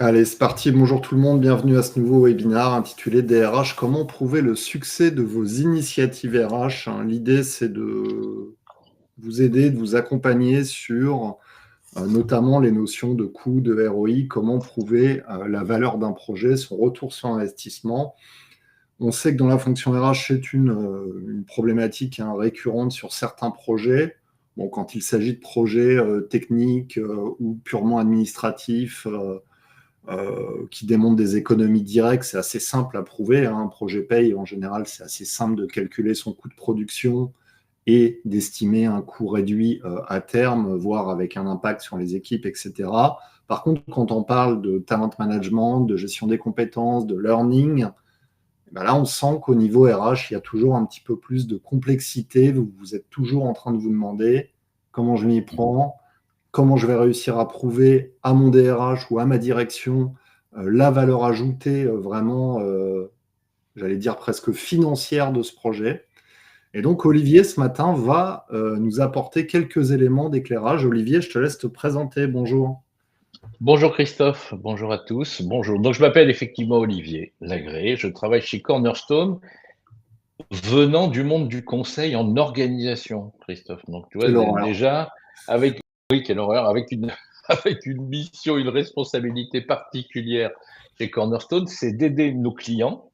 Allez, c'est parti. Bonjour tout le monde, bienvenue à ce nouveau webinaire intitulé DRH, comment prouver le succès de vos initiatives RH, hein. L'idée, c'est de vous aider, de vous accompagner sur notamment les notions de coût, de ROI, comment prouver la valeur d'un projet, son retour sur investissement. On sait que dans la fonction RH, c'est une problématique, hein, récurrente sur certains projets. Bon, quand il s'agit de projets techniques ou purement administratifs, qui démontrent des économies directes, c'est assez simple à prouver, hein. Un projet paye, en général, c'est assez simple de calculer son coût de production et d'estimer un coût réduit à terme, voire avec un impact sur les équipes, etc. Par contre, quand on parle de talent management, de gestion des compétences, de learning, ben là, on sent qu'au niveau RH, il y a toujours un petit peu plus de complexité. Vous êtes toujours en train de vous demander comment je m'y prends, comment je vais réussir à prouver à mon DRH ou à ma direction la valeur ajoutée vraiment, j'allais dire presque financière de ce projet. Et donc Olivier, ce matin, va nous apporter quelques éléments d'éclairage. Olivier, je te laisse te présenter. Bonjour. Bonjour Christophe, bonjour à tous, bonjour. Donc je m'appelle effectivement Olivier Lagré, je travaille chez Cornerstone, venant du monde du conseil en organisation, Christophe. Donc tu vois, Quelle horreur. déjà, avec, oui, quelle horreur, avec une, avec une mission, une responsabilité particulière chez Cornerstone, c'est d'aider nos clients,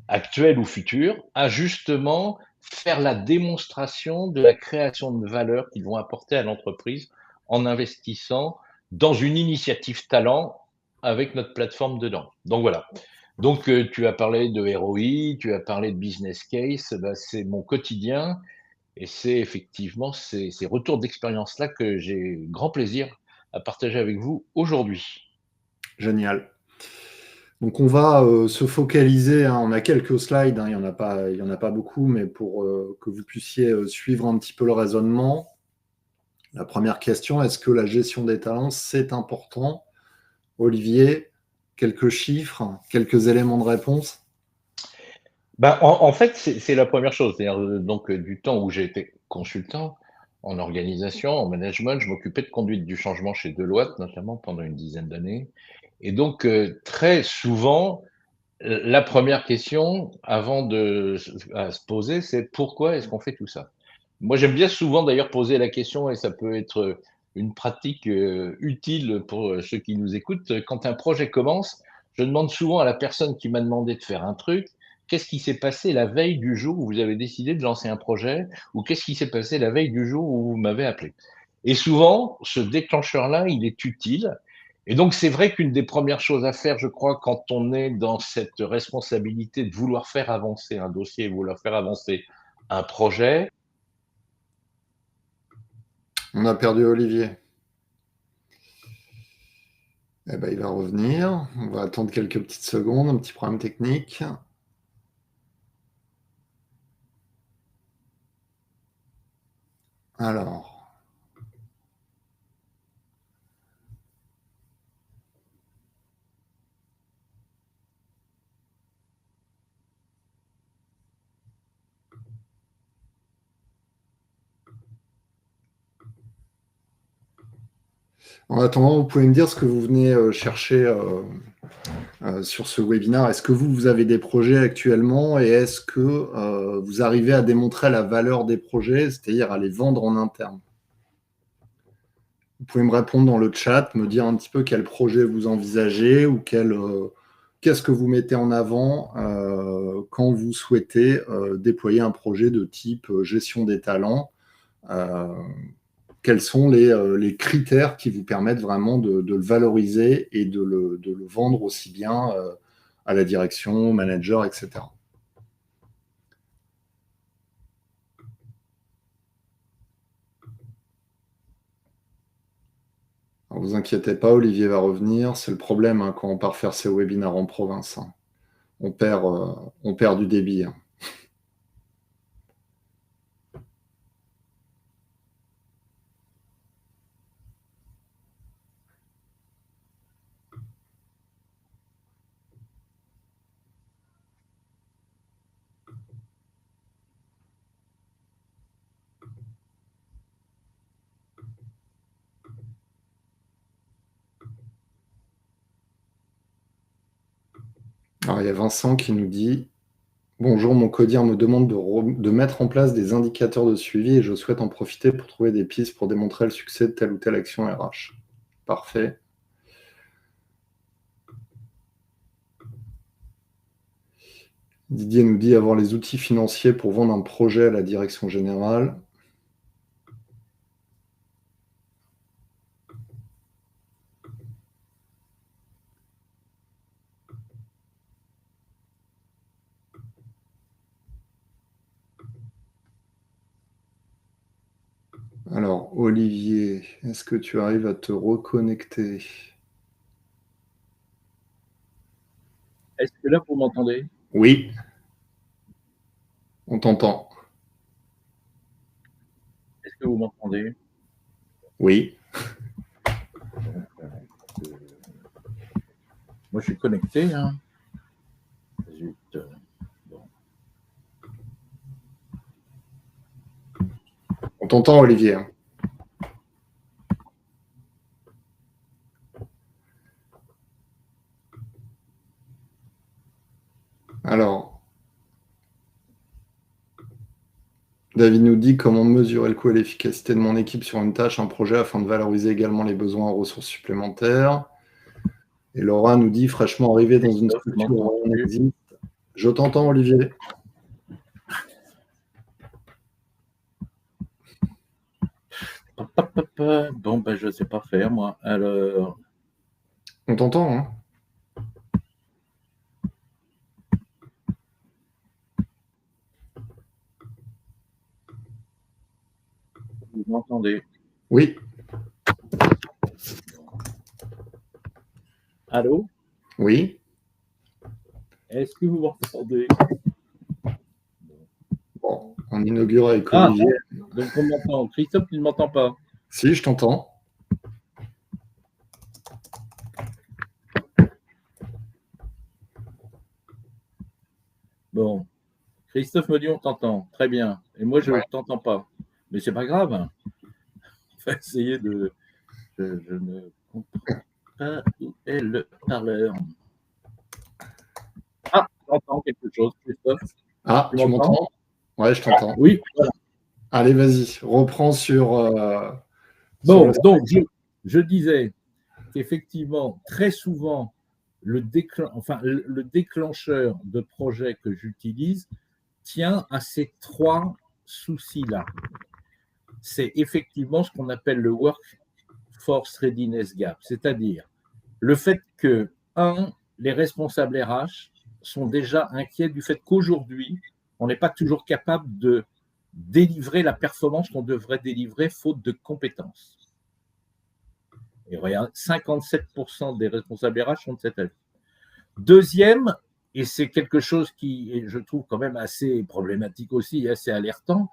actuels ou futurs, à justement faire la démonstration de la création de valeur qu'ils vont apporter à l'entreprise en investissant dans une initiative talent avec notre plateforme dedans. Donc voilà. Donc tu as parlé de ROI, tu as parlé de business case, bah, c'est mon quotidien et c'est effectivement ces retours d'expérience-là que j'ai grand plaisir à partager avec vous aujourd'hui. Génial. Donc on va se focaliser, hein, on a quelques slides, hein, il y en a pas beaucoup, mais pour que vous puissiez suivre un petit peu le raisonnement. La première question, est-ce que la gestion des talents, c'est important? Olivier, quelques chiffres, quelques éléments de réponse? Ben, en fait, c'est la première chose. C'est-à-dire, donc, du temps où j'ai été consultant en organisation, en management, je m'occupais de conduite du changement chez Deloitte, notamment pendant une dizaine d'années. Et donc, très souvent, la première question avant à se poser, c'est pourquoi est-ce qu'on fait tout ça? Moi, j'aime bien souvent d'ailleurs poser la question, et ça peut être une pratique utile pour ceux qui nous écoutent. Quand un projet commence, je demande souvent à la personne qui m'a demandé de faire un truc, qu'est-ce qui s'est passé la veille du jour où vous avez décidé de lancer un projet, ou qu'est-ce qui s'est passé la veille du jour où vous m'avez appelé? Et souvent, ce déclencheur-là, il est utile. Et donc, c'est vrai qu'une des premières choses à faire, je crois, quand on est dans cette responsabilité de vouloir faire avancer un dossier, vouloir faire avancer un projet. On a perdu Olivier. Eh ben, il va revenir. On va attendre quelques petites secondes, un petit problème technique. Alors, en attendant, vous pouvez me dire ce que vous venez chercher sur ce webinaire. Est-ce que vous avez des projets actuellement et est-ce que vous arrivez à démontrer la valeur des projets, c'est-à-dire à les vendre en interne? Vous pouvez me répondre dans le chat, me dire un petit peu quel projet vous envisagez ou qu'est-ce que vous mettez en avant quand vous souhaitez déployer un projet de type gestion des talents. Euh, Quels sont les critères qui vous permettent vraiment de le valoriser et de le vendre aussi bien à la direction, au manager, etc. Alors, vous inquiétez pas, Olivier va revenir. C'est le problème, hein, quand on part faire ses webinaires en province, hein. On perd du débit, hein. Alors, il y a Vincent qui nous dit « Bonjour, mon codir me demande de mettre en place des indicateurs de suivi et je souhaite en profiter pour trouver des pistes pour démontrer le succès de telle ou telle action RH. » Parfait. Didier nous dit avoir les outils financiers pour vendre un projet à la direction générale. Alors, Olivier, est-ce que tu arrives à te reconnecter? Est-ce que là, vous m'entendez? Oui, on t'entend. Est-ce que vous m'entendez? Oui. Moi, je suis connecté. Hein. Zut. Bon. On t'entend, Olivier. Alors, David nous dit comment mesurer le coût et l'efficacité de mon équipe sur une tâche, un projet, afin de valoriser également les besoins en ressources supplémentaires. Et Laura nous dit fraîchement arrivé dans une structure où on existe. Je t'entends, Olivier. Bon, ben, je ne sais pas faire, moi. Alors. On t'entend, hein? Vous m'entendez? Oui. Allô? Oui. Est-ce que vous m'entendez? Bon, on inaugure avec Olivier. Donc on m'entend. Christophe, tu ne m'entends pas? Si, je t'entends. Bon. Christophe me dit on t'entend. Très bien. Et moi, je ne t'entends pas. Mais c'est pas grave. On va essayer de. Je ne comprends pas où est le parleur. Ah, j'entends quelque chose, Christophe. Ah, tu m'entends? Ouais, je t'entends. Oui, voilà. Allez, vas-y, reprends sur. Bon, donc je disais qu'effectivement, très souvent, le déclencheur de projet que j'utilise tient à ces trois soucis-là. C'est effectivement ce qu'on appelle le Workforce Readiness Gap, c'est-à-dire le fait que, les responsables RH sont déjà inquiets du fait qu'aujourd'hui, on n'est pas toujours capable de délivrer la performance qu'on devrait délivrer faute de compétences. Et regarde, 57% des responsables RH sont de cet avis. Deuxième, et c'est quelque chose qui, je trouve quand même assez problématique aussi et assez alertant,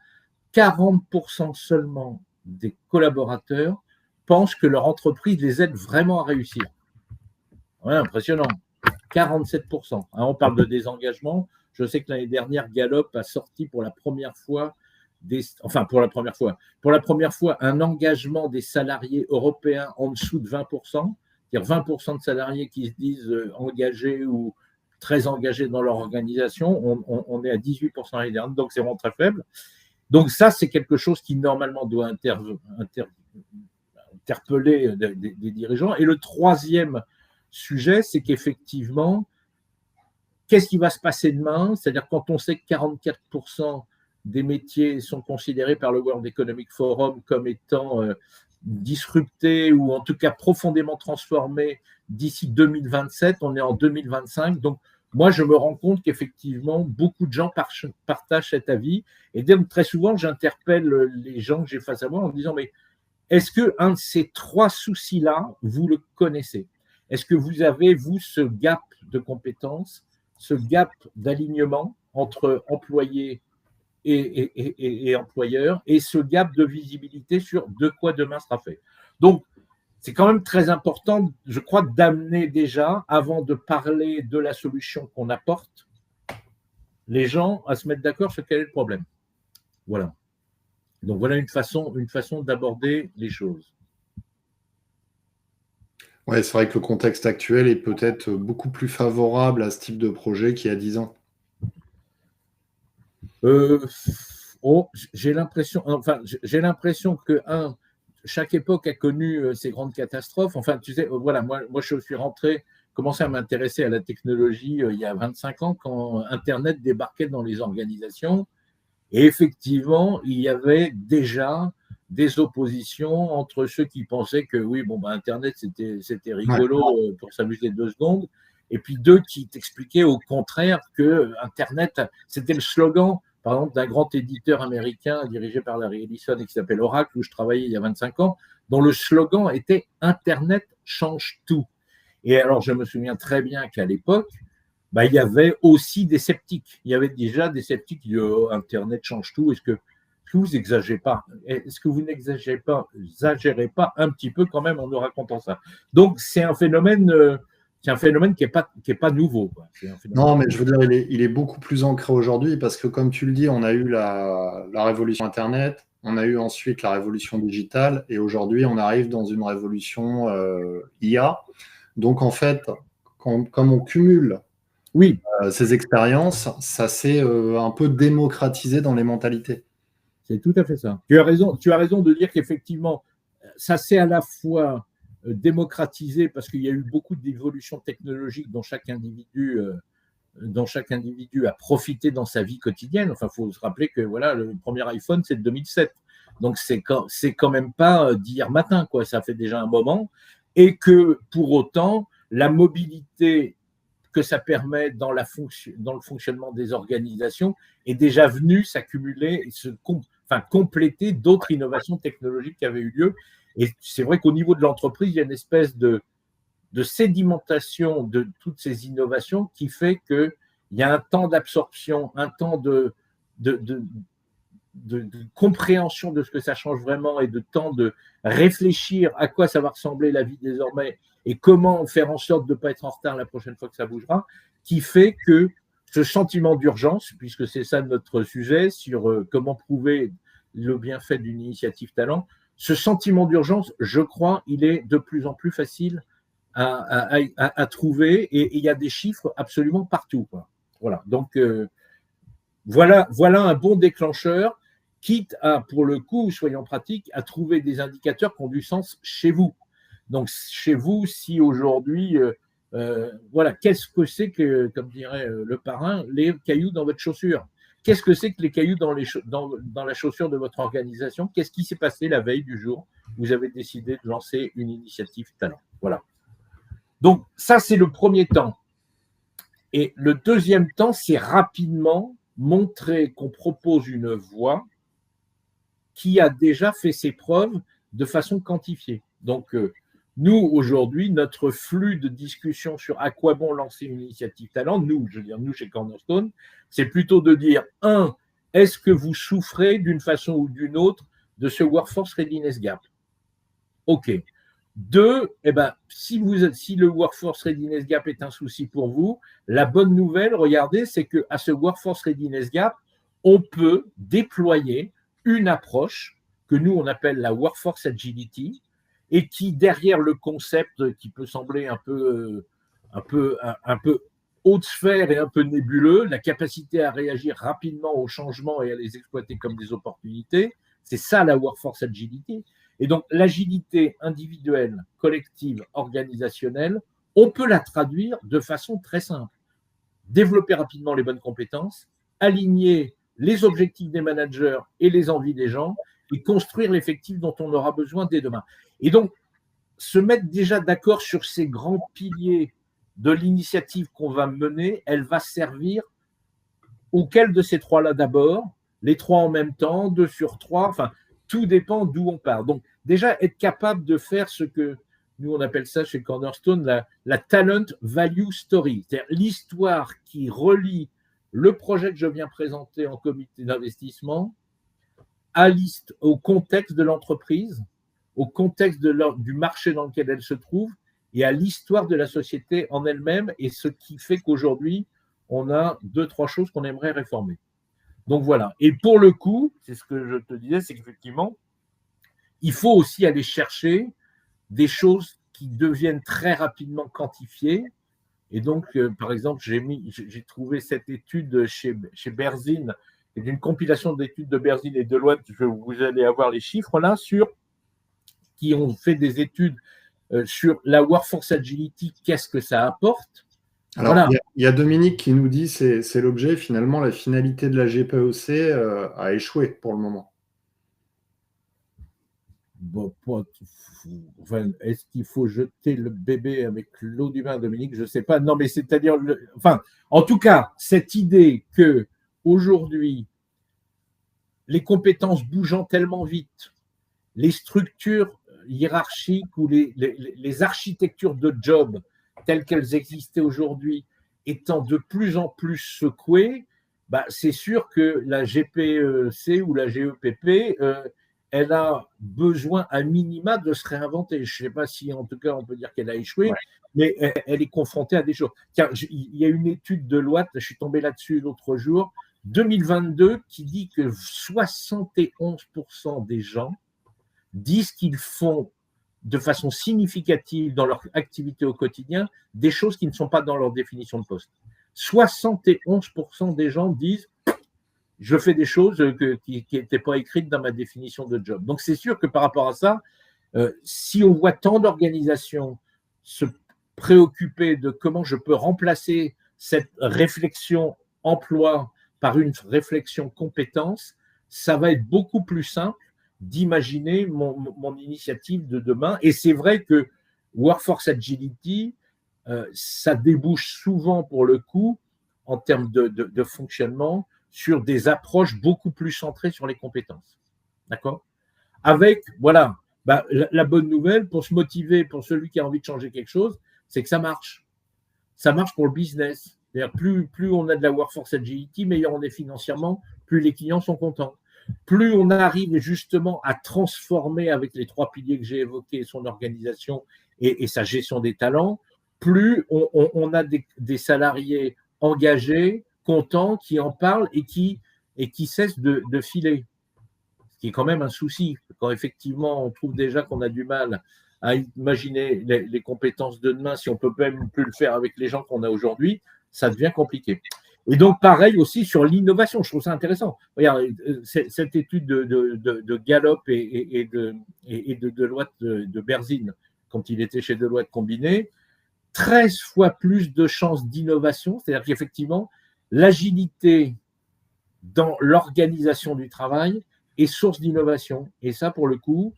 40% seulement des collaborateurs pensent que leur entreprise les aide vraiment à réussir. Ouais, impressionnant. 47%. On parle de désengagement. Je sais que l'année dernière, Gallup a sorti pour la première fois un engagement des salariés européens en dessous de 20%, c'est-à-dire 20% de salariés qui se disent engagés ou très engagés dans leur organisation. On est à 18% l'année dernière, donc c'est vraiment très faible. Donc ça, c'est quelque chose qui normalement doit interpeller des dirigeants. Et le troisième sujet, c'est qu'effectivement, qu'est-ce qui va se passer demain? C'est-à-dire quand on sait que 44% des métiers sont considérés par le World Economic Forum comme étant disruptés ou en tout cas profondément transformés d'ici 2027, on est en 2025. Donc, moi, je me rends compte qu'effectivement, beaucoup de gens partagent cet avis. Et donc, très souvent, j'interpelle les gens que j'ai face à moi en disant, mais est-ce qu'un de ces trois soucis-là, vous le connaissez? Est-ce que vous avez, vous, ce gap de compétences, ce gap d'alignement entre employés et employeurs, et ce gap de visibilité sur de quoi demain sera fait? Donc, c'est quand même très important, je crois, d'amener déjà, avant de parler de la solution qu'on apporte, les gens à se mettre d'accord sur quel est le problème. Voilà. Donc, voilà une façon d'aborder les choses. Ouais, c'est vrai que le contexte actuel est peut-être beaucoup plus favorable à ce type de projet qu'il y a 10 ans. Euh, j'ai l'impression que, chaque époque a connu ses grandes catastrophes. Enfin, tu sais, voilà, moi, je suis commencé à m'intéresser à la technologie il y a 25 ans quand Internet débarquait dans les organisations. Et effectivement, il y avait déjà des oppositions entre ceux qui pensaient que oui, bon, bah, Internet, c'était Ouais. rigolo pour s'amuser 2 secondes, et puis deux qui t'expliquaient au contraire que Internet, c'était le slogan, par exemple, d'un grand éditeur américain dirigé par Larry Ellison et qui s'appelle Oracle, où je travaillais il y a 25 ans, dont le slogan était Internet change tout. Et alors, je me souviens très bien qu'à l'époque, bah, il y avait aussi des sceptiques. Il y avait déjà des sceptiques qui disaient oh, Internet change tout. Est-ce que vous exagérez pas? Est-ce que vous n'exagérez pas un petit peu quand même en nous racontant ça? Donc, c'est un phénomène qui est pas nouveau, quoi. Non, mais je veux dire, il est beaucoup plus ancré aujourd'hui parce que, comme tu le dis, on a eu la révolution Internet, on a eu ensuite la révolution digitale et aujourd'hui, on arrive dans une révolution IA. Donc, en fait, comme on cumule Oui, ces expériences, ça s'est un peu démocratisé dans les mentalités. c'est tout à fait ça. Tu as raison de dire qu'effectivement, ça s'est à la fois démocratisé parce qu'il y a eu beaucoup d'évolutions technologiques dont chaque individu a profité dans sa vie quotidienne. Enfin, il faut se rappeler que voilà, le premier iPhone, c'est de 2007. Donc, c'est quand même pas d'hier matin, quoi. Ça fait déjà un moment. Et que pour autant, la mobilité que ça permet dans le fonctionnement des organisations est déjà venue s'accumuler et compléter d'autres innovations technologiques qui avaient eu lieu. Et c'est vrai qu'au niveau de l'entreprise, il y a une espèce de sédimentation de toutes ces innovations qui fait qu'il y a un temps d'absorption, un temps de compréhension de ce que ça change vraiment et de temps de réfléchir à quoi ça va ressembler la vie désormais et comment faire en sorte de ne pas être en retard la prochaine fois que ça bougera, qui fait que ce sentiment d'urgence, puisque c'est ça notre sujet sur comment prouver le bienfait d'une initiative talent, ce sentiment d'urgence, je crois, il est de plus en plus facile à trouver et il y a des chiffres absolument partout, quoi. Voilà. Donc, voilà un bon déclencheur, quitte à, pour le coup, soyons pratiques, à trouver des indicateurs qui ont du sens chez vous. Donc, chez vous, si aujourd'hui, voilà, qu'est-ce que c'est que, comme dirait le parrain, les cailloux dans votre chaussure? Qu'est-ce que c'est que les cailloux dans la chaussure de votre organisation? Qu'est-ce qui s'est passé la veille du jour où vous avez décidé de lancer une initiative talent? Voilà. Donc, ça, c'est le premier temps. Et le deuxième temps, c'est rapidement montrer qu'on propose une voie qui a déjà fait ses preuves de façon quantifiée. Donc, nous, aujourd'hui, notre flux de discussion sur à quoi bon lancer une initiative talent, nous chez Cornerstone, c'est plutôt de dire, est-ce que vous souffrez d'une façon ou d'une autre de ce Workforce Readiness Gap? OK. 2, si le Workforce Readiness Gap est un souci pour vous, la bonne nouvelle, regardez, c'est qu'à ce Workforce Readiness Gap, on peut déployer une approche que nous, on appelle la Workforce Agility, et qui, derrière le concept qui peut sembler un peu haute sphère et un peu nébuleux, la capacité à réagir rapidement aux changements et à les exploiter comme des opportunités, c'est ça la Workforce Agility. Et donc, l'agilité individuelle, collective, organisationnelle, on peut la traduire de façon très simple. Développer rapidement les bonnes compétences, aligner les objectifs des managers et les envies des gens et construire l'effectif dont on aura besoin dès demain. Et donc, se mettre déjà d'accord sur ces grands piliers de l'initiative qu'on va mener, elle va servir auquel de ces trois-là d'abord, les trois en même temps, 2 sur 3, enfin, tout dépend d'où on part. Donc, déjà, être capable de faire ce que nous, on appelle ça chez Cornerstone la talent value story, c'est-à-dire l'histoire qui relie le projet que je viens présenter en comité d'investissement au contexte de l'entreprise, au contexte du marché dans lequel elle se trouve et à l'histoire de la société en elle-même et ce qui fait qu'aujourd'hui, on a 2-3 choses qu'on aimerait réformer. Donc voilà. Et pour le coup, c'est ce que je te disais, c'est qu'effectivement, il faut aussi aller chercher des choses qui deviennent très rapidement quantifiées. Et donc, par exemple, j'ai trouvé cette étude chez Berzin, et d'une compilation d'études de Berzin et Deloitte, vous allez avoir les chiffres là, qui ont fait des études sur la Workforce Agility, qu'est-ce que ça apporte. Alors, voilà. Il y a Dominique qui nous dit c'est l'objet, finalement, la finalité de la GPEC a échoué pour le moment. Bon, enfin, est-ce qu'il faut jeter le bébé avec l'eau du bain, Dominique? Je ne sais pas. Non, mais c'est-à-dire, enfin, en tout cas, cette idée que aujourd'hui, les compétences bougeant tellement vite, les structures hiérarchiques ou les architectures de job telles qu'elles existaient aujourd'hui étant de plus en plus secouées, bah, c'est sûr que la GPEC ou la GEPP, elle a besoin à minima de se réinventer. Je ne sais pas si, en tout cas, on peut dire qu'elle a échoué, ouais, mais elle est confrontée à des choses. Tiens, il y a une étude de Deloitte, je suis tombé là-dessus l'autre jour, 2022, qui dit que 71% des gens disent qu'ils font de façon significative dans leur activité au quotidien des choses qui ne sont pas dans leur définition de poste. 71% des gens disent je fais des choses qui n'étaient pas écrites dans ma définition de job. Donc, c'est sûr que par rapport à ça, si on voit tant d'organisations se préoccuper de comment je peux remplacer cette réflexion emploi par une réflexion compétence, ça va être beaucoup plus simple d'imaginer mon initiative de demain. Et c'est vrai que Workforce Agility, ça débouche souvent pour le coup, en termes de fonctionnement, sur des approches beaucoup plus centrées sur les compétences. D'accord ? Avec, voilà, bah, la bonne nouvelle, pour se motiver, pour celui qui a envie de changer quelque chose, c'est que ça marche. Ça marche pour le business. C'est-à-dire, plus on a de la Workforce Agility, meilleur on est financièrement, plus les clients sont contents. Plus on arrive justement à transformer avec les 3 piliers que j'ai évoqués, son organisation et sa gestion des talents, plus on a des salariés engagés, contents, qui en parlent et qui cessent de filer. Ce qui est quand même un souci. Quand effectivement on trouve déjà qu'on a du mal à imaginer les compétences de demain, si on ne peut même plus le faire avec les gens qu'on a aujourd'hui, ça devient compliqué. Et donc, pareil aussi sur l'innovation, je trouve ça intéressant. Regarde, cette étude de Gallup et de Deloitte, de Berzin, quand il était chez Deloitte Combiné, 13 fois plus de chances d'innovation, c'est-à-dire qu'effectivement, l'agilité dans l'organisation du travail est source d'innovation. Et ça, pour le coup,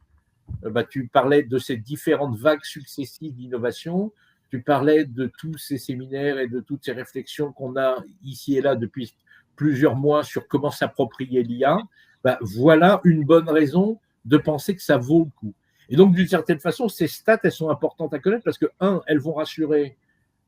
bah, tu parlais de ces différentes vagues successives d'innovation, tu parlais de tous ces séminaires et de toutes ces réflexions qu'on a ici et là depuis plusieurs mois sur comment s'approprier l'IA. Bah, voilà une bonne raison de penser que ça vaut le coup. Et donc, d'une certaine façon, ces stats, elles sont importantes à connaître parce que, elles vont rassurer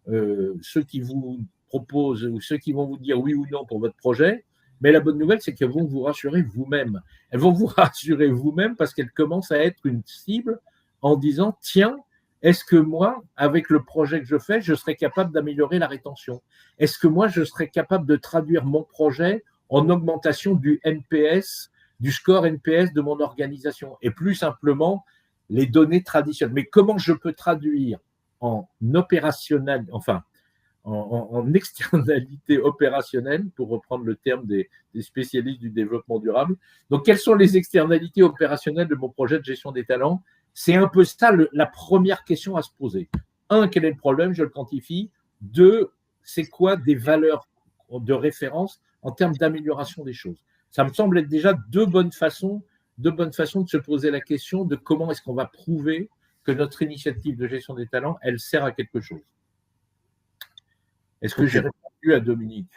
ceux qui vous proposent ou ceux qui vont vous dire oui ou non pour votre projet. Mais la bonne nouvelle, c'est qu'elles vont vous rassurer vous-même. Elles vont vous rassurer vous-même parce qu'elles commencent à être une cible en disant « Tiens, est-ce que moi, avec le projet que je fais, je serais capable d'améliorer la rétention? Est-ce que moi, je serais capable de traduire mon projet en augmentation du NPS, du score NPS de mon organisation? Et plus simplement, les données traditionnelles. Mais comment je peux traduire en opérationnel, enfin, en externalité opérationnelle, pour reprendre le terme des spécialistes du développement durable. Donc, quelles sont les externalités opérationnelles de mon projet de gestion des talents? C'est un peu ça la première question à se poser. 1, quel est le problème? Je le quantifie. 2, c'est quoi des valeurs de référence en termes d'amélioration des choses? Ça me semble être déjà deux bonnes façons de se poser la question de comment est-ce qu'on va prouver que notre initiative de gestion des talents, elle sert à quelque chose. Est-ce que j'ai répondu à Dominique?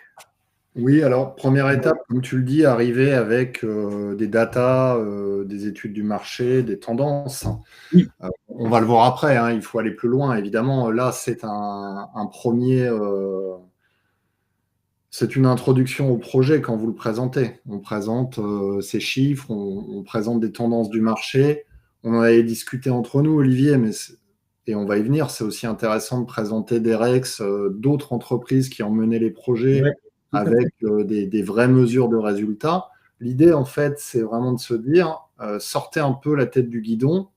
Oui, alors, première étape, comme tu le dis, arriver avec des datas, des études du marché, des tendances. Oui. On va le voir après, hein, il faut aller plus loin, évidemment. Là, c'est un premier... c'est une introduction au projet quand vous le présentez. On présente ces chiffres, on présente des tendances du marché. On en avait discuté entre nous, Olivier, et on va y venir. C'est aussi intéressant de présenter des REX, d'autres entreprises qui ont mené les projets avec des vraies mesures de résultats. L'idée, en fait, c'est vraiment de se dire, sortez un peu la tête du guidon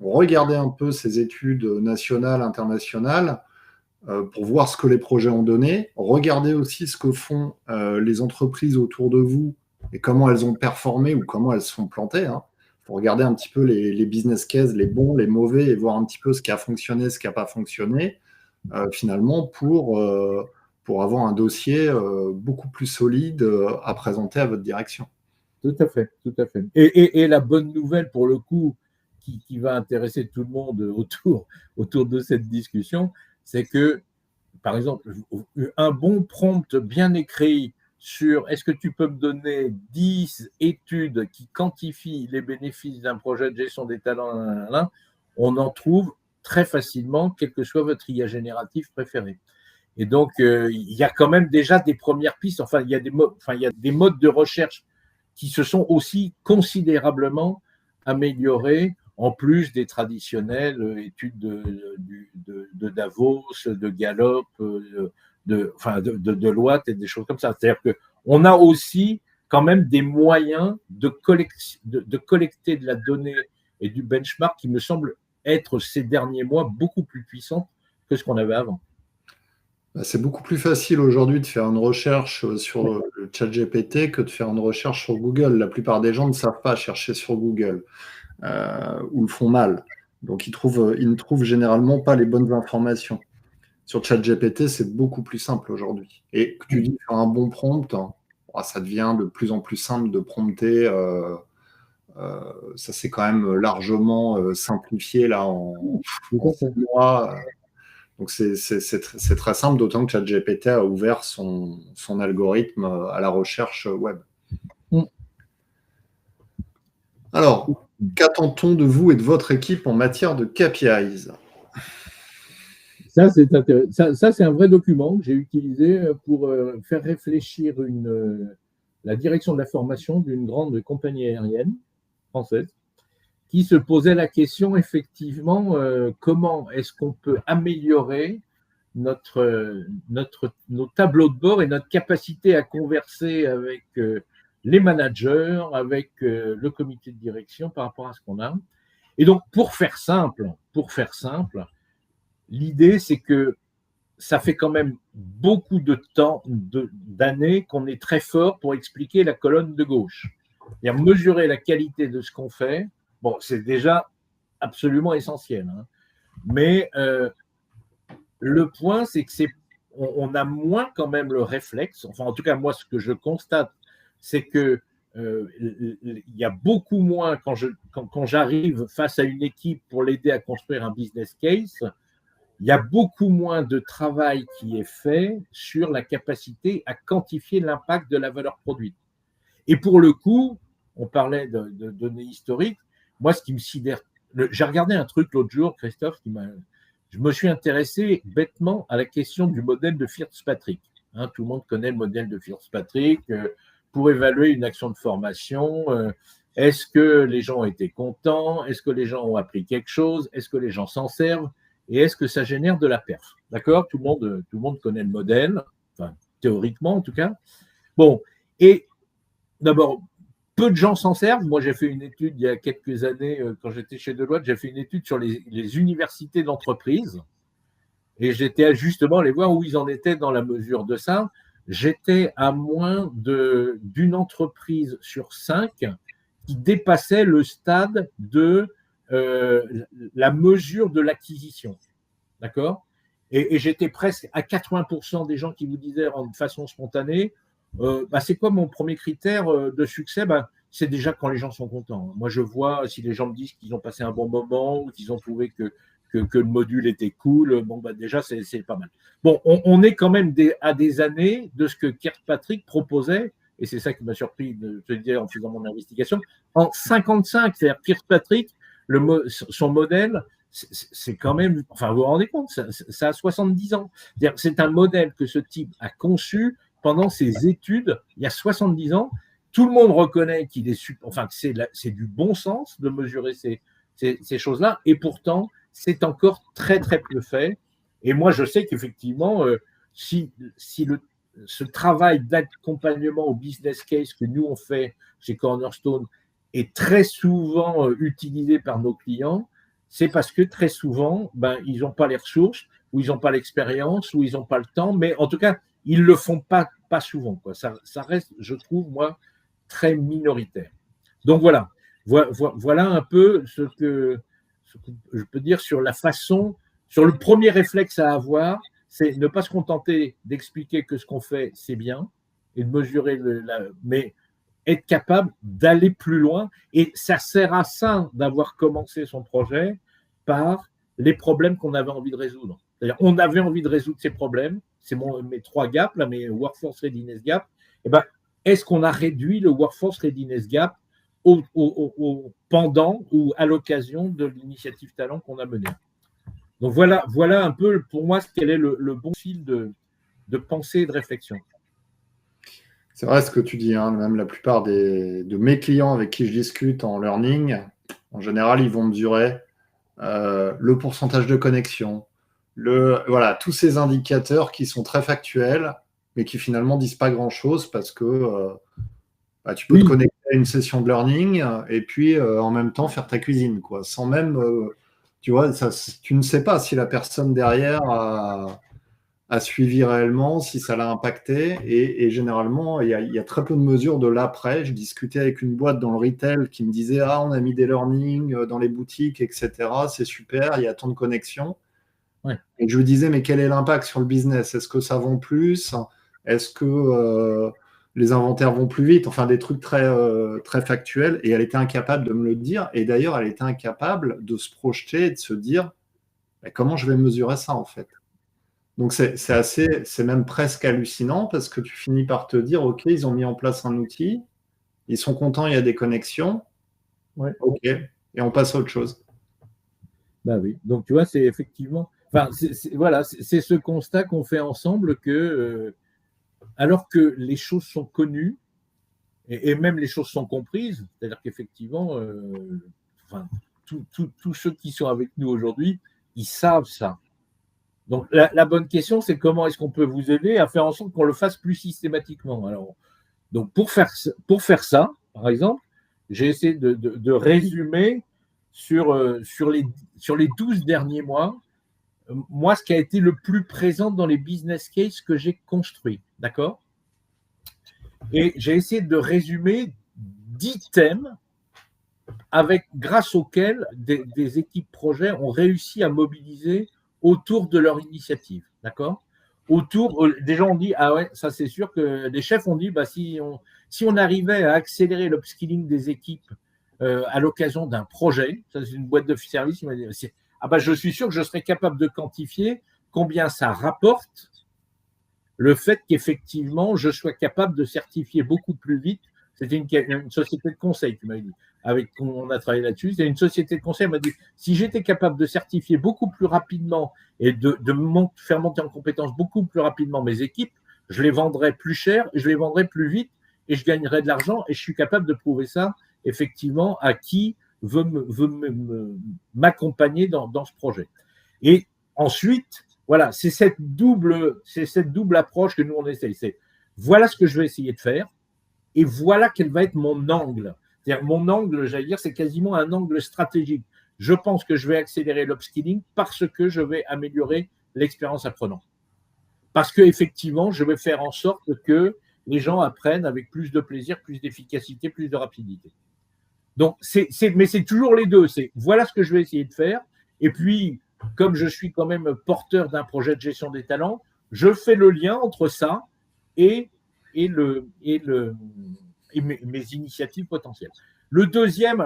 regardez un peu ces études nationales, internationales, pour voir ce que les projets ont donné. Regardez aussi ce que font les entreprises autour de vous et comment elles ont performé ou comment elles se sont plantées. Il faut regarder un petit peu les business cases, les bons, les mauvais, et voir un petit peu ce qui a fonctionné, ce qui n'a pas fonctionné, finalement, pour avoir un dossier beaucoup plus solide à présenter à votre direction. Tout à fait, tout à fait. Et la bonne nouvelle, pour le coup, qui va intéresser tout le monde autour de cette discussion, c'est que, par exemple, un bon prompt bien écrit sur est-ce que tu peux me donner 10 études qui quantifient les bénéfices d'un projet de gestion des talents, on en trouve très facilement, quel que soit votre IA génératif préféré. Et donc, il y a quand même déjà des premières pistes, il y a des modes de recherche qui se sont aussi considérablement améliorés, en plus des traditionnelles études de Davos, de Gallup, de Deloitte et des choses comme ça. C'est-à-dire qu'on a aussi quand même des moyens de collecter de la donnée et du benchmark qui me semble être ces derniers mois beaucoup plus puissant que ce qu'on avait avant. C'est beaucoup plus facile aujourd'hui de faire une recherche sur le ChatGPT que de faire une recherche sur Google. La plupart des gens ne savent pas chercher sur Google ou le font mal. Donc, ils ne trouvent généralement pas les bonnes informations. Sur ChatGPT, c'est beaucoup plus simple aujourd'hui. Et que tu dis faire un bon prompt, ça devient de plus en plus simple de prompter. Ça s'est quand même largement simplifié là en 6 mois. Donc, c'est très simple, d'autant que ChatGPT a ouvert son algorithme à la recherche web. Alors, qu'attend-on de vous et de votre équipe en matière de KPIs ? Ça, c'est un vrai document que j'ai utilisé pour faire réfléchir la direction de la formation d'une grande compagnie aérienne française qui se posait la question, effectivement, comment est-ce qu'on peut améliorer nos tableaux de bord et notre capacité à converser avec les managers, avec le comité de direction par rapport à ce qu'on a. Et donc, pour faire simple, l'idée, c'est que ça fait quand même beaucoup de temps, d'années qu'on est très fort pour expliquer la colonne de gauche. C'est-à-dire mesurer la qualité de ce qu'on fait. Bon, c'est déjà absolument essentiel. Mais le point, c'est que on a moins quand même le réflexe. Enfin, en tout cas, moi, ce que je constate, c'est que il y a beaucoup moins quand j'arrive face à une équipe pour l'aider à construire un business case. Il y a beaucoup moins de travail qui est fait sur la capacité à quantifier l'impact de la valeur produite. Et pour le coup, on parlait de données historiques. Moi, ce qui me sidère, j'ai regardé un truc l'autre jour, Christophe, je me suis intéressé bêtement à la question du modèle de Fitzpatrick. Tout le monde connaît le modèle de Fitzpatrick pour évaluer une action de formation. Est-ce que les gens ont été contents? Est-ce que les gens ont appris quelque chose? Est-ce que les gens s'en servent? Et est-ce que ça génère de la perf? D'accord? Tout le monde connaît le modèle, enfin, théoriquement en tout cas. Bon, et d'abord, peu de gens s'en servent. Moi, j'ai fait une étude il y a quelques années, quand j'étais chez Deloitte, j'ai fait une étude sur les universités d'entreprise. Et j'étais justement allé voir où ils en étaient dans la mesure de ça. J'étais à moins d'une entreprise sur 5 qui dépassait le stade de la mesure de l'acquisition. D'accord? Et j'étais presque à 80% des gens qui vous disaient de façon spontanée, c'est quoi mon premier critère de succès? C'est déjà quand les gens sont contents. Moi, je vois si les gens me disent qu'ils ont passé un bon moment ou qu'ils ont trouvé que le module était cool. Déjà, c'est pas mal. Bon, on est quand même à des années de ce que Kirkpatrick proposait, et c'est ça qui m'a surpris de te dire en faisant mon investigation, en 55. C'est-à-dire Kirkpatrick, son modèle, c'est quand même, enfin, vous vous rendez compte, ça a 70 ans. C'est un modèle que ce type a conçu pendant ses études, il y a 70 ans. Tout le monde reconnaît qu'il est, que c'est du bon sens de mesurer ces choses-là, et pourtant, c'est encore très, très peu fait. Et moi, je sais qu'effectivement, si ce travail d'accompagnement au business case que nous, on fait chez Cornerstone est très souvent utilisé par nos clients, c'est parce que très souvent, ils n'ont pas les ressources, ou ils n'ont pas l'expérience, ou ils n'ont pas le temps, mais en tout cas, ils ne le font pas souvent, quoi. Ça reste, je trouve, moi, très minoritaire. Donc voilà un peu ce que je peux dire sur la façon, sur le premier réflexe à avoir, c'est ne pas se contenter d'expliquer que ce qu'on fait, c'est bien, et de mesurer, mais être capable d'aller plus loin. Et ça sert à ça d'avoir commencé son projet par les problèmes qu'on avait envie de résoudre. C'est-à-dire, on avait envie de résoudre ces problèmes, c'est mes 3 gaps, là, mes Workforce Readiness Gap. Et est-ce qu'on a réduit le Workforce Readiness Gap pendant ou à l'occasion de l'initiative talent qu'on a menée? Donc voilà un peu pour moi quel est le bon fil de pensée et de réflexion. C'est vrai ce que tu dis, hein, même la plupart de mes clients avec qui je discute en learning, en général, ils vont mesurer le pourcentage de connexion, voilà, tous ces indicateurs qui sont très factuels, mais qui finalement disent pas grand-chose parce que tu peux te connecter à une session de learning et puis en même temps faire ta cuisine, quoi, sans même, tu vois, tu ne sais pas si la personne derrière a suivi réellement, si ça l'a impacté. Et généralement, il y a très peu de mesures de l'après. Je discutais avec une boîte dans le retail qui me disait « Ah, on a mis des learnings dans les boutiques, etc. C'est super, il y a tant de connexions. » Ouais. Et je lui disais « Mais quel est l'impact sur le business? Est-ce que ça vend plus? Est-ce que les inventaires vont plus vite ?» Enfin, des trucs très, très factuels. Et elle était incapable de me le dire. Et d'ailleurs, elle était incapable de se projeter et de se dire « Comment je vais mesurer ça, en fait ?» Donc, c'est même presque hallucinant parce que tu finis par te dire, OK, ils ont mis en place un outil, ils sont contents, il y a des connexions, ouais. OK, et on passe à autre chose. Oui, donc tu vois, c'est effectivement, c'est ce constat qu'on fait ensemble que, alors que les choses sont connues et même les choses sont comprises, c'est-à-dire qu'effectivement, tous ceux qui sont avec nous aujourd'hui, ils savent ça. Donc, la bonne question, c'est comment est-ce qu'on peut vous aider à faire en sorte qu'on le fasse plus systématiquement. Alors, donc, pour faire ça, par exemple, j'ai essayé de résumer sur les 12 derniers mois, moi, ce qui a été le plus présent dans les business cases que j'ai construits. D'accord? Et j'ai essayé de résumer 10 thèmes grâce auxquels des équipes projets ont réussi à mobiliser autour de leur initiative, d'accord? Des gens ont dit, ah ouais, ça c'est sûr que les chefs ont dit, si on arrivait à accélérer l'upskilling des équipes à l'occasion d'un projet, ça c'est une boîte de service, il m'a dit, je suis sûr que je serais capable de quantifier combien ça rapporte le fait qu'effectivement je sois capable de certifier beaucoup plus vite. C'était une société de conseil qui m'a dit, on a travaillé là-dessus. C'était une société de conseil qui m'a dit, si j'étais capable de certifier beaucoup plus rapidement et de faire monter en compétence beaucoup plus rapidement mes équipes, je les vendrais plus cher, je les vendrais plus vite et je gagnerais de l'argent. Et je suis capable de prouver ça effectivement à qui veut m'accompagner dans ce projet. Et ensuite, voilà, c'est cette double approche que nous on essaye. C'est voilà ce que je vais essayer de faire. Et voilà quel va être mon angle. C'est-à-dire, mon angle, j'allais dire, c'est quasiment un angle stratégique. Je pense que je vais accélérer l'upskilling parce que je vais améliorer l'expérience apprenant. Parce qu'effectivement, je vais faire en sorte que les gens apprennent avec plus de plaisir, plus d'efficacité, plus de rapidité. Donc, mais c'est toujours les deux. C'est voilà ce que je vais essayer de faire. Et puis, comme je suis quand même porteur d'un projet de gestion des talents, je fais le lien entre ça et mes initiatives potentielles. Le deuxième,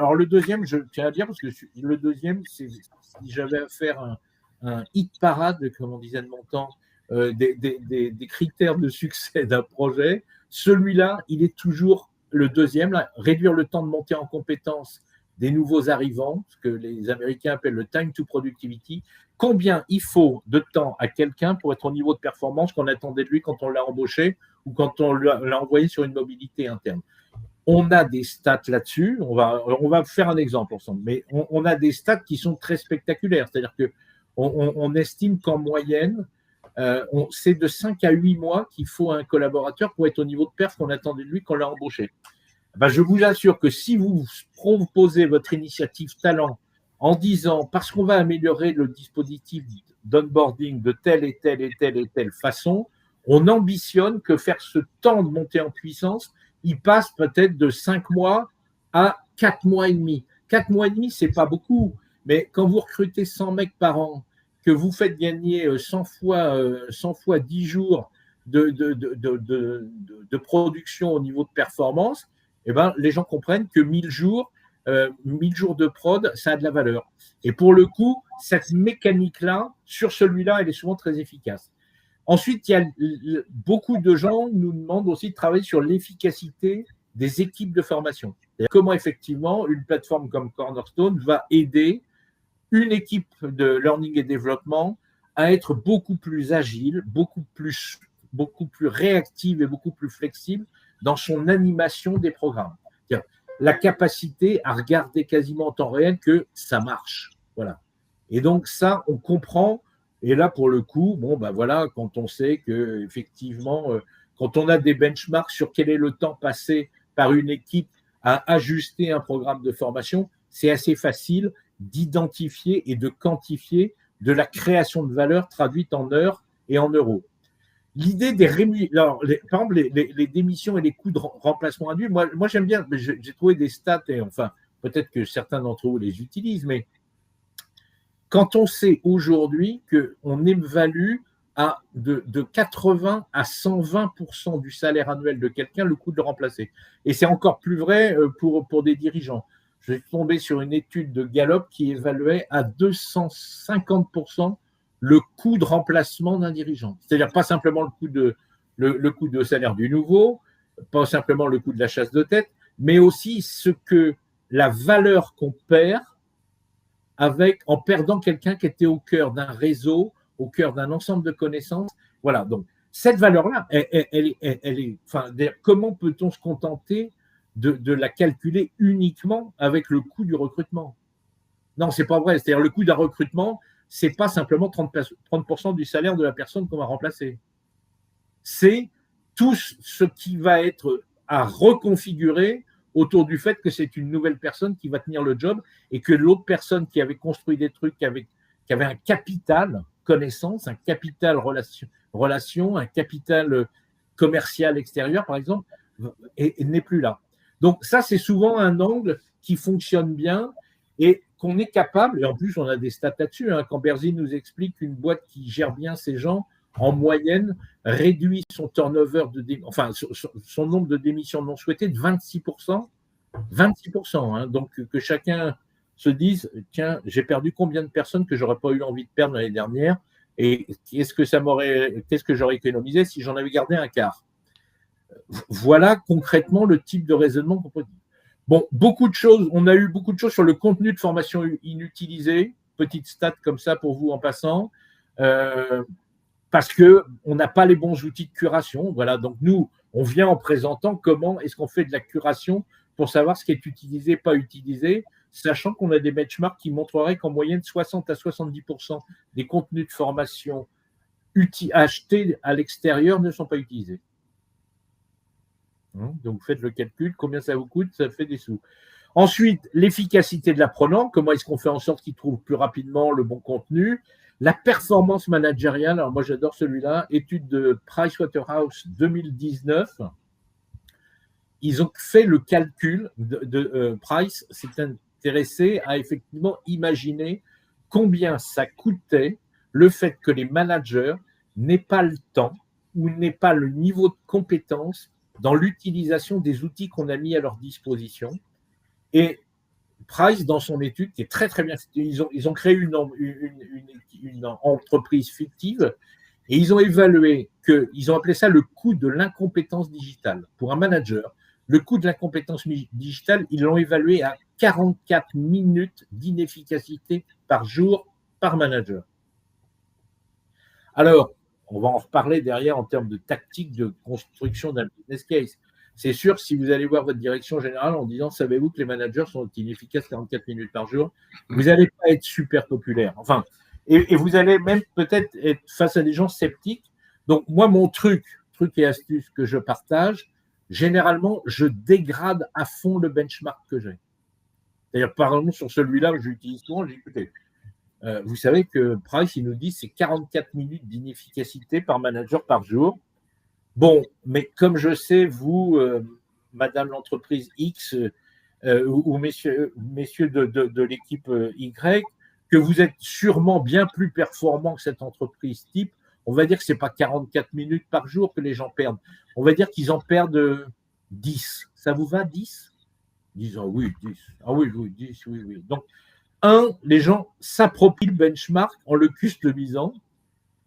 je tiens à dire, parce que le deuxième, c'est si j'avais à faire un hit parade, comme on disait de mon temps, des critères de succès d'un projet, celui-là, il est toujours le deuxième, là, réduire le temps de montée en compétence des nouveaux arrivants, ce que les Américains appellent le time to productivity. Combien il faut de temps à quelqu'un pour être au niveau de performance qu'on attendait de lui quand on l'a embauché ou quand on l'a envoyé sur une mobilité interne. On a des stats là-dessus, on va faire un exemple ensemble, mais on a des stats qui sont très spectaculaires, c'est-à-dire qu'on estime qu'en moyenne, c'est de 5 à 8 mois qu'il faut à un collaborateur pour être au niveau de perf qu'on attendait de lui quand on l'a embauché. Je vous assure que si vous proposez votre initiative talent en disant, parce qu'on va améliorer le dispositif d'onboarding de telle et telle et telle et telle façon, on ambitionne que faire ce temps de montée en puissance, il passe peut-être de 5 mois à 4 mois et demi. 4 mois et demi, c'est pas beaucoup, mais quand vous recrutez 100 mecs par an, que vous faites gagner 100 fois 10 jours de production au niveau de performance, eh ben, les gens comprennent que 1000 jours de prod, ça a de la valeur. Et pour le coup, cette mécanique-là, sur celui-là, elle est souvent très efficace. Ensuite, il y a beaucoup de gens nous demandent aussi de travailler sur l'efficacité des équipes de formation. Comment effectivement une plateforme comme Cornerstone va aider une équipe de learning et développement à être beaucoup plus agile, beaucoup plus réactive et beaucoup plus flexible dans son animation des programmes. C'est-à-dire la capacité à regarder quasiment en temps réel que ça marche. Voilà. Et donc ça, on comprend. Et là, pour le coup, bon, ben voilà, quand on sait que effectivement, quand on a des benchmarks sur quel est le temps passé par une équipe à ajuster un programme de formation, c'est assez facile d'identifier et de quantifier de la création de valeur traduite en heures et en euros. L'idée des par exemple, les démissions et les coûts de remplacement induits, moi j'aime bien, j'ai trouvé des stats, et enfin, peut-être que certains d'entre vous les utilisent, mais quand on sait aujourd'hui qu'on évalue de 80 à 120% du salaire annuel de quelqu'un le coût de le remplacer. Et c'est encore plus vrai pour des dirigeants. Je suis tombé sur une étude de Gallup qui évaluait à 250% le coût de remplacement d'un dirigeant. C'est-à-dire pas simplement le coût de salaire du nouveau, pas simplement le coût de la chasse de tête, mais aussi la valeur qu'on perd en perdant quelqu'un qui était au cœur d'un réseau, au cœur d'un ensemble de connaissances. Voilà, donc cette valeur-là, comment peut-on se contenter de la calculer uniquement avec le coût du recrutement? Non, c'est pas vrai. C'est-à-dire le coût d'un recrutement, c'est pas simplement 30% du salaire de la personne qu'on va remplacer. C'est tout ce qui va être à reconfigurer autour du fait que c'est une nouvelle personne qui va tenir le job et que l'autre personne qui avait construit des trucs, qui avait un capital connaissance, un capital relation, un capital commercial extérieur, par exemple, n'est plus là. Donc ça, c'est souvent un angle qui fonctionne bien et qu'on est capable, et en plus on a des stats là-dessus, quand Berzin nous explique qu'une boîte qui gère bien ses gens, en moyenne, réduit son turnover, son nombre de démissions non souhaitées de 26%. 26%, donc que chacun se dise, tiens, j'ai perdu combien de personnes que j'aurais pas eu envie de perdre l'année dernière, et qu'est-ce que j'aurais économisé si j'en avais gardé un quart. Voilà concrètement le type de raisonnement qu'on peut dire. Bon, on a eu beaucoup de choses sur le contenu de formation inutilisé, petite stat comme ça pour vous en passant, parce qu'on n'a pas les bons outils de curation. Voilà, donc nous, on vient en présentant comment est-ce qu'on fait de la curation pour savoir ce qui est utilisé, pas utilisé, sachant qu'on a des benchmarks qui montreraient qu'en moyenne, 60 à 70% des contenus de formation achetés à l'extérieur ne sont pas utilisés. Donc, vous faites le calcul, combien ça vous coûte, ça fait des sous. Ensuite, l'efficacité de l'apprenant, comment est-ce qu'on fait en sorte qu'il trouve plus rapidement le bon contenu. La performance managériale, alors moi j'adore celui-là, étude de Pricewaterhouse 2019. Ils ont fait le calcul Price s'est intéressé à effectivement imaginer combien ça coûtait le fait que les managers n'aient pas le temps ou n'aient pas le niveau de compétence dans l'utilisation des outils qu'on a mis à leur disposition. Et Price, dans son étude, qui est très très bien, ils ont créé une entreprise fictive et ils ont évalué ils ont appelé ça le coût de l'incompétence digitale. Pour un manager, le coût de l'incompétence digitale, ils l'ont évalué à 44 minutes d'inefficacité par jour par manager. Alors, on va en reparler derrière en termes de tactique de construction d'un business case. C'est sûr, si vous allez voir votre direction générale en disant, savez-vous que les managers sont inefficaces 44 minutes par jour, vous n'allez pas être super populaire. Enfin, et vous allez même peut-être être face à des gens sceptiques. Donc, moi, mon truc et astuce que je partage, généralement, je dégrade à fond le benchmark que j'ai. D'ailleurs, par exemple, sur celui-là, je l'utilise souvent, j'ai dit, écoutez, vous savez que Price, il nous dit c'est 44 minutes d'inefficacité par manager par jour. Bon, mais comme je sais, vous, Madame l'entreprise X ou messieurs de l'équipe Y, que vous êtes sûrement bien plus performant que cette entreprise type, on va dire que ce n'est pas 44 minutes par jour que les gens perdent. On va dire qu'ils en perdent 10. Ça vous va, 10 ? Disons oui, 10. Ah oui, 10, oui. Donc, les gens s'approprient le benchmark en le customisant.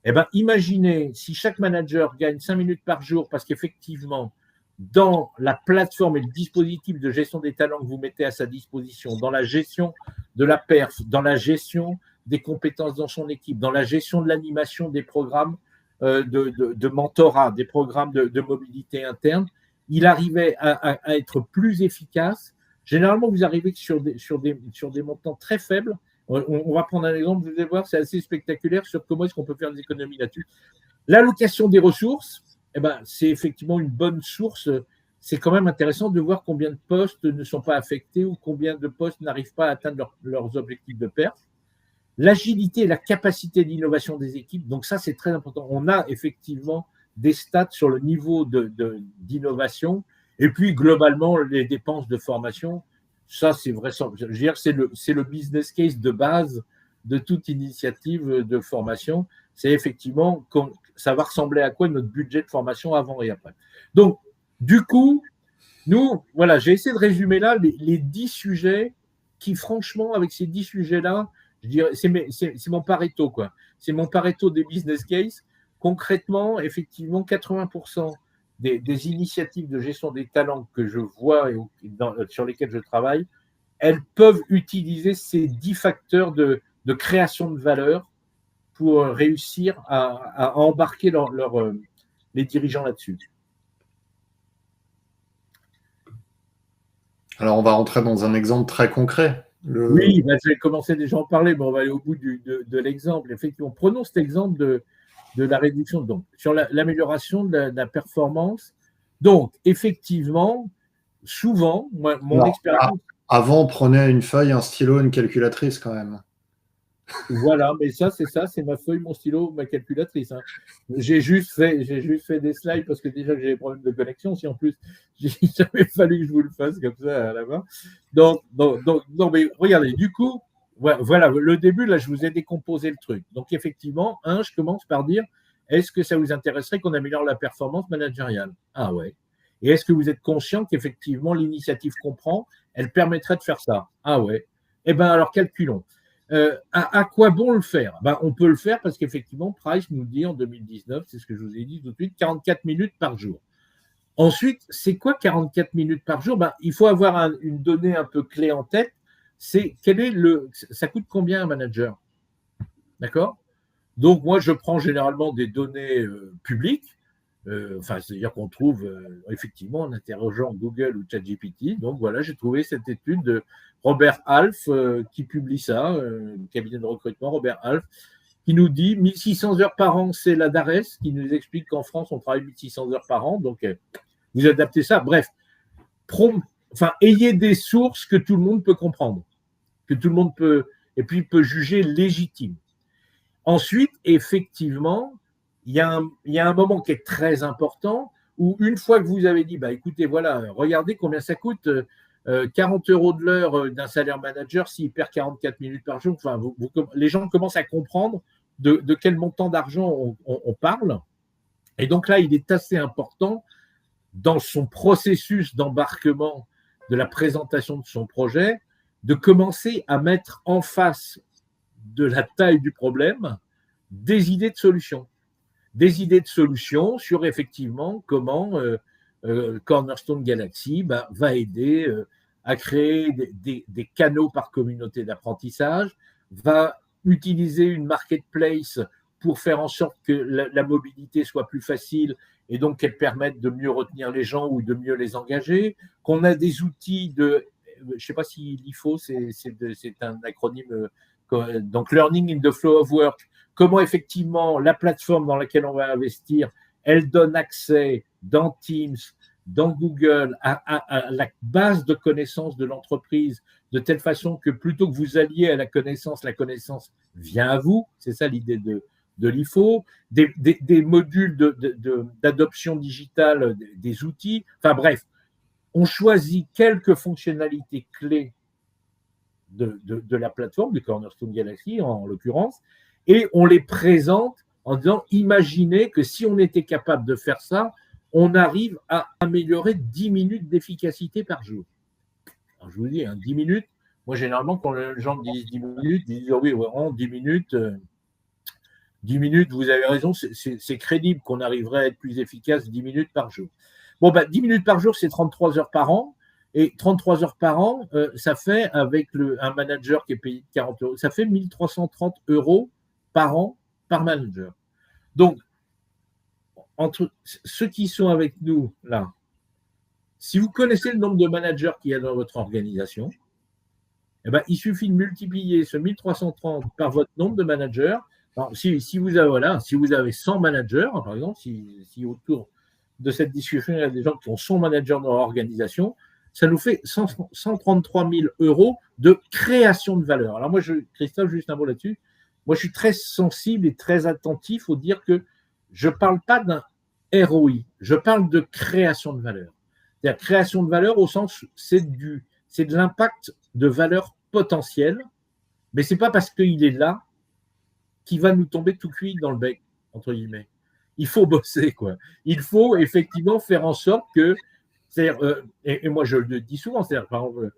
Eh bien, imaginez si chaque manager gagne 5 minutes par jour parce qu'effectivement, dans la plateforme et le dispositif de gestion des talents que vous mettez à sa disposition, dans la gestion de la perf, dans la gestion des compétences dans son équipe, dans la gestion de l'animation des programmes de mentorat, des programmes de mobilité interne, il arrivait à être plus efficace. Généralement, vous arrivez sur des montants très faibles. On va prendre un exemple, vous allez voir, c'est assez spectaculaire sur comment est-ce qu'on peut faire des économies là-dessus. L'allocation des ressources, eh ben, c'est effectivement une bonne source. C'est quand même intéressant de voir combien de postes ne sont pas affectés ou combien de postes n'arrivent pas à atteindre leurs objectifs de perf. L'agilité et la capacité d'innovation des équipes, donc ça, c'est très important. On a effectivement des stats sur le niveau d'innovation et puis globalement, les dépenses de formation. Ça, c'est vrai. Je veux dire, c'est le business case de base de toute initiative de formation. C'est effectivement, ça va ressembler à quoi notre budget de formation avant et après. Donc, du coup, nous, voilà, j'ai essayé de résumer là les 10 sujets qui, franchement, avec ces 10 sujets-là, je dirais, c'est mon Pareto, quoi. C'est mon Pareto des business cases. Concrètement, effectivement, 80% des initiatives de gestion des talents que je vois et sur lesquelles je travaille, elles peuvent utiliser ces 10 facteurs de création de valeur pour réussir à embarquer les dirigeants là-dessus. Alors, on va rentrer dans un exemple très concret. Oui, ben, je vais commencer déjà à en parler, mais on va aller au bout de l'exemple. Effectivement, prenons cet exemple de la réduction, donc, sur l'amélioration de la performance. Donc, effectivement, souvent, mon expérience… Avant, prenez une feuille, un stylo, une calculatrice quand même. Voilà, mais c'est ma feuille, mon stylo, ma calculatrice. Hein. J'ai juste fait des slides parce que déjà j'ai des problèmes de connexion. Si en plus, il avait fallu que je vous le fasse comme ça à la main. Donc, non, mais regardez, du coup, voilà, le début, là, je vous ai décomposé le truc. Donc, effectivement, je commence par dire, est-ce que ça vous intéresserait qu'on améliore la performance managériale ? Ah ouais. Et est-ce que vous êtes conscient qu'effectivement, l'initiative qu'on prend, elle permettrait de faire ça ? Ah ouais. Eh bien, alors, calculons. À quoi bon le faire ? On peut le faire parce qu'effectivement, Price nous dit en 2019, c'est ce que je vous ai dit tout de suite, 44 minutes par jour. Ensuite, c'est quoi 44 minutes par jour ? Il faut avoir une donnée un peu clé en tête, c'est ça coûte combien un manager ? D'accord ? Donc, moi, je prends généralement des données publiques, c'est-à-dire qu'on trouve effectivement en interrogeant Google ou ChatGPT. Donc, voilà, j'ai trouvé cette étude de Robert Half qui publie ça, cabinet de recrutement, Robert Half, qui nous dit 1600 heures par an, c'est la DARES, qui nous explique qu'en France, on travaille 1600 heures par an. Donc, vous adaptez ça. Bref, ayez des sources que tout le monde peut comprendre, que tout le monde peut juger légitimes. Ensuite, effectivement, il y a un moment qui est très important où une fois que vous avez dit, écoutez, voilà, regardez combien ça coûte, 40 € de l'heure d'un salaire manager s'il perd 44 minutes par jour. Les gens commencent à comprendre de quel montant d'argent on parle. Et donc là, il est assez important dans son processus d'embarquement de la présentation de son projet de commencer à mettre en face de la taille du problème des idées de solutions. Des idées de solutions sur effectivement comment Cornerstone Galaxy va aider à créer des canaux par communauté d'apprentissage, va utiliser une marketplace pour faire en sorte que la mobilité soit plus facile et donc qu'elle permette de mieux retenir les gens ou de mieux les engager, qu'on a des outils je ne sais pas si l'IFO, c'est un acronyme, donc Learning in the Flow of Work, comment effectivement la plateforme dans laquelle on va investir, elle donne accès dans Teams, dans Google, à la base de connaissances de l'entreprise de telle façon que plutôt que vous alliez à la connaissance vient à vous. C'est ça l'idée de l'IFO. Des modules d'adoption digitale, des outils. Enfin bref, on choisit quelques fonctionnalités clés de la plateforme, du Cornerstone Galaxy en l'occurrence, et on les présente en disant, imaginez que si on était capable de faire ça, on arrive à améliorer 10 minutes d'efficacité par jour. Alors, je vous dis, 10 minutes, moi généralement quand les gens me disent 10 minutes, ils disent, oh oui, vraiment, 10 minutes, 10 minutes, vous avez raison, c'est crédible qu'on arriverait à être plus efficace 10 minutes par jour. Bon, 10 minutes par jour, c'est 33 heures par an. Et 33 heures par an, ça fait, avec un manager qui est payé de 40 euros, ça fait 1 330 euros par an par manager. Donc, entre ceux qui sont avec nous là, si vous connaissez le nombre de managers qu'il y a dans votre organisation, eh ben, il suffit de multiplier ce 1330 par votre nombre de managers. Alors, si vous avez 100 managers, par exemple, si autour de cette discussion, il y a des gens qui ont 100 managers dans leur organisation, ça nous fait 133 000 euros de création de valeur. Alors moi, Christophe, juste un mot là-dessus. Moi, je suis très sensible et très attentif au dire que je ne parle pas d'un ROI, je parle de création de valeur. C'est-à-dire création de valeur au sens, c'est de l'impact de valeur potentielle, mais ce n'est pas parce qu'il est là qu'il va nous tomber tout cuit dans le bec, entre guillemets. Il faut bosser, quoi. Il faut effectivement faire en sorte que, c'est-à-dire, et moi je le dis souvent, c'est-à-dire, par exemple,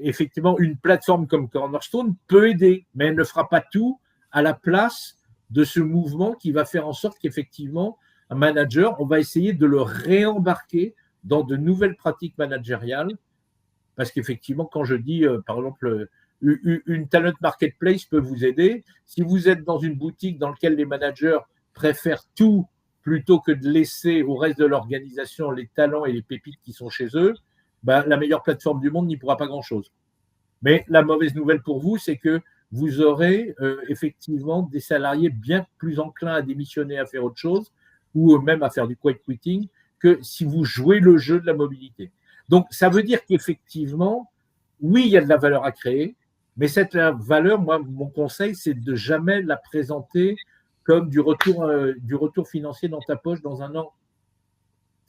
effectivement, une plateforme comme Cornerstone peut aider, mais elle ne fera pas tout à la place de ce mouvement qui va faire en sorte qu'effectivement, un manager, on va essayer de le réembarquer dans de nouvelles pratiques managériales, parce qu'effectivement, quand je dis, par exemple, une talent marketplace peut vous aider, si vous êtes dans une boutique dans laquelle les managers préfèrent tout plutôt que de laisser au reste de l'organisation les talents et les pépites qui sont chez eux, la meilleure plateforme du monde n'y pourra pas grand-chose. Mais la mauvaise nouvelle pour vous, c'est que vous aurez effectivement des salariés bien plus enclins à démissionner, à faire autre chose, ou même à faire du quiet quitting, que si vous jouez le jeu de la mobilité. Donc, ça veut dire qu'effectivement, oui, il y a de la valeur à créer, mais cette valeur, moi, mon conseil, c'est de jamais la présenter comme du retour financier dans ta poche dans un an.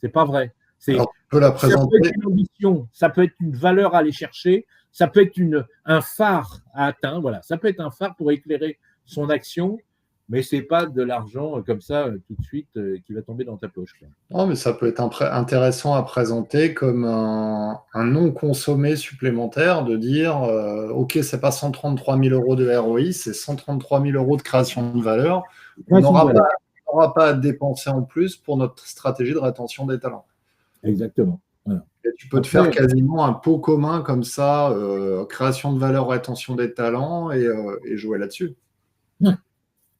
C'est pas vrai. Alors, tu peux la présenter. Ça peut être une ambition, ça peut être une valeur à aller chercher, ça peut être un phare à atteindre. Voilà, ça peut être un phare pour éclairer son action, mais c'est pas de l'argent comme ça tout de suite qui va tomber dans ta poche. Non, mais ça peut être intéressant à présenter comme un non consommé supplémentaire, de dire ok, c'est pas 133 000 euros de ROI, c'est 133 000 euros de création de valeur. On n'aura pas à dépenser en plus pour notre stratégie de rétention des talents. Exactement. Voilà. Et tu peux te faire quasiment un pot commun comme ça, création de valeur, rétention des talents, et jouer là-dessus. Ouais,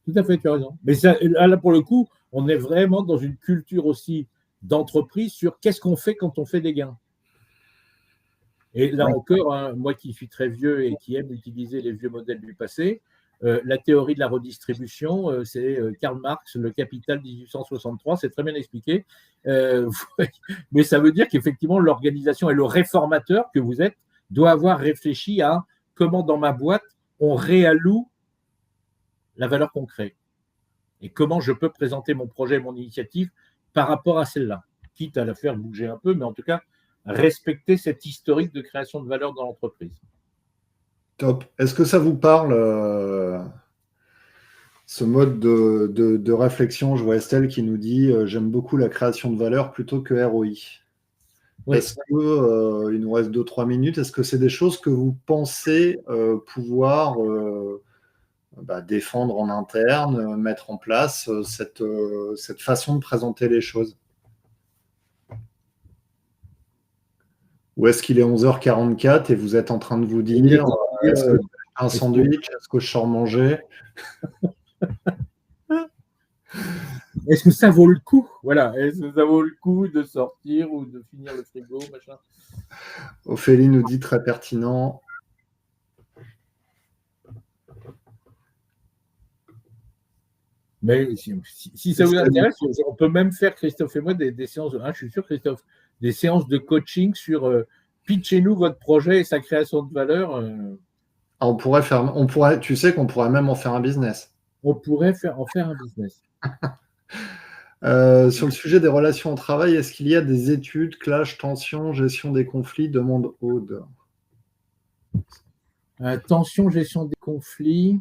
tout à fait, tu as raison. Mais ça, là, pour le coup, on est vraiment dans une culture aussi d'entreprise sur qu'est-ce qu'on fait quand on fait des gains. Et là encore, hein, moi qui suis très vieux et qui aime utiliser les vieux modèles du passé, la théorie de la redistribution, c'est Karl Marx, le Capital 1863, c'est très bien expliqué. Mais ça veut dire qu'effectivement, l'organisation et le réformateur que vous êtes doit avoir réfléchi à comment dans ma boîte, on réalloue la valeur qu'on crée. Et comment je peux présenter mon projet, mon initiative par rapport à celle-là. Quitte à la faire bouger un peu, mais en tout cas, respecter cette historique de création de valeur dans l'entreprise. Top. Est-ce que ça vous parle, ce mode de réflexion? Je vois Estelle qui nous dit j'aime beaucoup la création de valeur plutôt que ROI. Oui. Est-ce que, il nous reste 2-3 minutes, est-ce que c'est des choses que vous pensez pouvoir défendre en interne, mettre en place cette façon de présenter les choses? Ou est-ce qu'il est 11h44 et vous êtes en train de vous dire est-ce que un sandwich, est-ce que je sors manger? Est-ce que ça vaut le coup? Voilà, est-ce que ça vaut le coup de sortir ou de finir le frigo, machin? Ophélie nous dit très pertinent. Mais si ça vous intéresse, on peut même faire, Christophe et moi, des séances, je suis sûr, Christophe, des séances de coaching sur pitchez-nous votre projet et sa création de valeur. Tu sais qu'on pourrait même en faire un business. On pourrait en faire un business. Sur le sujet des relations au travail, est-ce qu'il y a des études, clash, tension, gestion des conflits, demande Aude. Tension, gestion des conflits.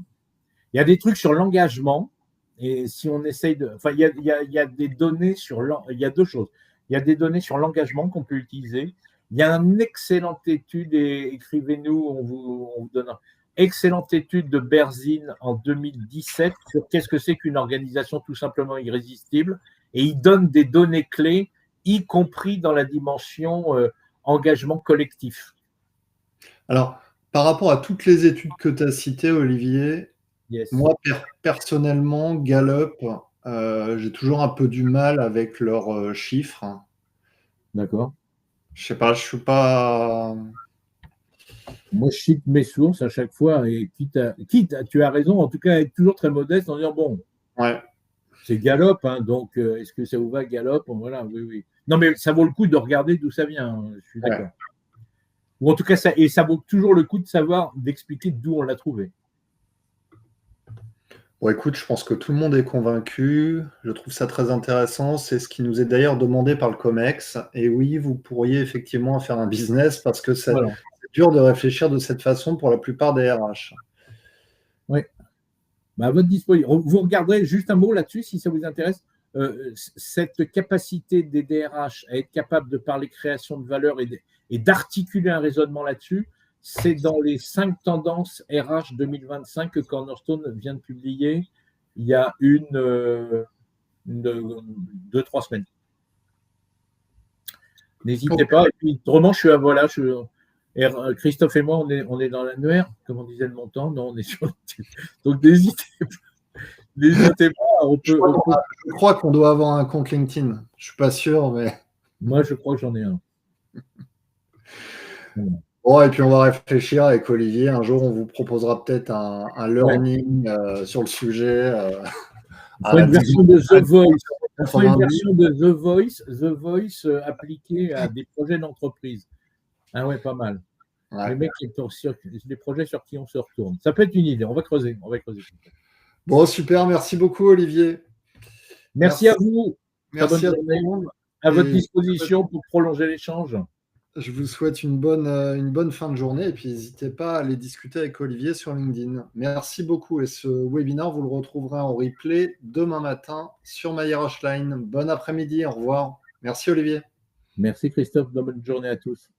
Il y a des trucs sur l'engagement. Et si on essaye de. Enfin, il y a des données sur. Il y a deux choses. Il y a des données sur l'engagement qu'on peut utiliser. Il y a une excellente étude, et écrivez-nous, on vous donne excellente étude de Berzin en 2017 sur qu'est-ce que c'est qu'une organisation tout simplement irrésistible. Et il donne des données clés, y compris dans la dimension engagement collectif. Alors, par rapport à toutes les études que tu as citées, Olivier, yes. Moi, personnellement, Gallup, j'ai toujours un peu du mal avec leurs chiffres. D'accord. Je sais pas, je suis pas. Moi, je cite mes sources à chaque fois, et quitte, tu as raison, en tout cas, être toujours très modeste en disant, bon, ouais. C'est Gallup, hein, donc est-ce que ça vous va, Gallup? Voilà, oui, oui. Non, mais ça vaut le coup de regarder d'où ça vient, hein, je suis d'accord. Ou en tout cas, ça vaut toujours le coup de savoir, d'expliquer d'où on l'a trouvé. Bon, écoute, je pense que tout le monde est convaincu. Je trouve ça très intéressant. C'est ce qui nous est d'ailleurs demandé par le COMEX. Et oui, vous pourriez effectivement faire un business parce que c'est dur de réfléchir de cette façon pour la plupart des RH. Oui. Bah, à votre disposition. Vous regarderez juste un mot là-dessus si ça vous intéresse. Cette capacité des DRH à être capable de parler création de valeur et d'articuler un raisonnement là-dessus, c'est dans les 5 tendances RH 2025 que Cornerstone vient de publier il y a 2-3 semaines. N'hésitez pas. Et puis, autrement, Christophe et moi, on est dans l'annuaire, comme on disait le montant. Non, on est sur. Donc, n'hésitez pas. Je crois qu'on doit avoir un compte LinkedIn. Je suis pas sûr, mais. Moi, je crois que j'en ai un. Bon, et puis on va réfléchir avec Olivier. Un jour, on vous proposera peut-être un learning sur le sujet. Une version de The Voice. Une version de The Voice appliquée à des projets d'entreprise. Ah ouais, pas mal. Ouais. Les mecs, les projets sur qui on se retourne. Ça peut être une idée. On va creuser. Bon, super. Merci beaucoup, Olivier. Merci à vous. Merci à tout le monde. À votre disposition pour prolonger l'échange. Je vous souhaite une bonne fin de journée et puis n'hésitez pas à aller discuter avec Olivier sur LinkedIn. Merci beaucoup et ce webinaire, vous le retrouverez en replay demain matin sur MyRHline. Bon après-midi, au revoir. Merci Olivier. Merci Christophe, bonne journée à tous.